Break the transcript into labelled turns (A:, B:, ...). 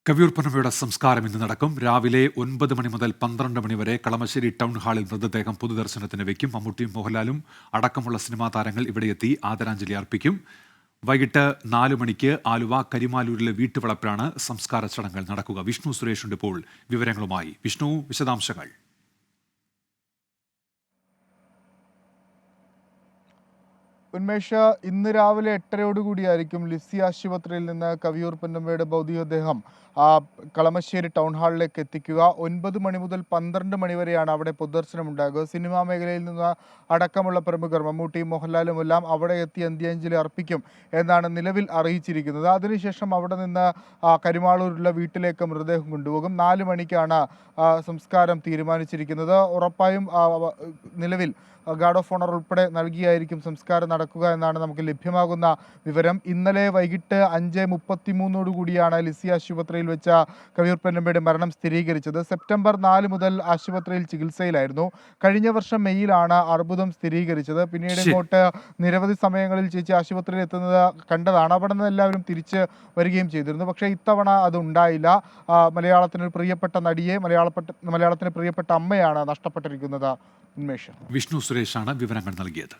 A: കവിയൂർ പൊന്നമ്മയുടെ സംസ്കാരം ഇന്ന് നടക്കും. രാവിലെ 9 മണി മുതൽ 12 മണി വരെ കളമശ്ശേരി ടൗൺ ഹാളിൽ മൃതദേഹം പൊതുദർശനത്തിന് വയ്ക്കും. മമ്മൂട്ടിയും മോഹൻലാലും അടക്കമുള്ള സിനിമാ താരങ്ങൾ ഇവിടെയെത്തി ആദരാഞ്ജലി അർപ്പിക്കും. വൈകിട്ട് 4 മണിക്ക് ആലുവ കരിമാലൂരിലെ വീട്ടുവളപ്പിലാണ് സംസ്കാര ചടങ്ങുകൾ നടക്കുക. വിഷ്ണു സുരേഷുണ്ട് ഇപ്പോൾ വിവരങ്ങളുമായി. വിഷ്ണു, വിശദാംശങ്ങൾ.
B: ഉന്മേഷ, ഇന്ന് രാവിലെ 8:30 ലിസി ആശുപത്രിയിൽ നിന്ന് കവിയൂർ പൊന്നമ്മയുടെ ഭൗതികദേഹം കളമശ്ശേരി ടൗൺ ഹാളിലേക്ക് എത്തിക്കുക. 9 മണി മുതൽ 12 മണി വരെയാണ് അവിടെ പൊതുദർശനം ഉണ്ടാകുക. സിനിമാ മേഖലയിൽ നിന്ന് അടക്കമുള്ള പ്രമുഖർ മമ്മൂട്ടിയും മോഹൻലാലും എല്ലാം അവിടെ എത്തി അന്ത്യാഞ്ജലി അർപ്പിക്കും എന്നാണ് നിലവിൽ അറിയിച്ചിരിക്കുന്നത്. അതിനുശേഷം അവിടെ നിന്ന് കരിമാളൂരിലുള്ള വീട്ടിലേക്ക് മൃതദേഹം കൊണ്ടുപോകും. 4 മണിക്കാണ് സംസ്കാരം തീരുമാനിച്ചിരിക്കുന്നത്. ഉറപ്പായും നിലവിൽ ഗാർഡ് ഓഫ് ഓണർ ഉൾപ്പെടെ നൽകിയായിരിക്കും സംസ്കാരം നടക്കുക എന്നാണ് നമുക്ക് ലഭ്യമാകുന്ന വിവരം. ഇന്നലെ വൈകിട്ട് 5:33 ലിസി ആശുപത്രിയിൽ വെച്ച കവിയൂർ പൊന്നമ്മയുടെ മരണം സ്ഥിരീകരിച്ചത്. സെപ്റ്റംബർ 4 മുതൽ ആശുപത്രിയിൽ ചികിത്സയിലായിരുന്നു. കഴിഞ്ഞ വർഷം മെയ്യിലാണ് അർബുദം സ്ഥിരീകരിച്ചത്. പിന്നീട് ഇങ്ങോട്ട് നിരവധി സമയങ്ങളിൽ ചേച്ചി ആശുപത്രിയിൽ എത്തുന്നത് കണ്ടതാണ്. അവിടെ നിന്ന് എല്ലാവരും തിരിച്ച് വരികയും ചെയ്തിരുന്നു. പക്ഷേ ഇത്തവണ അത് ഉണ്ടായില്ല. മലയാളത്തിന് പ്രിയപ്പെട്ട നടിയെ, മലയാളത്തിന് പ്രിയപ്പെട്ട അമ്മയാണ് നഷ്ടപ്പെട്ടിരിക്കുന്നത്. ഉന്മേഷ്,
A: വിഷ്ണു സുരേഷാണ് വിവരങ്ങൾ നൽകിയത്.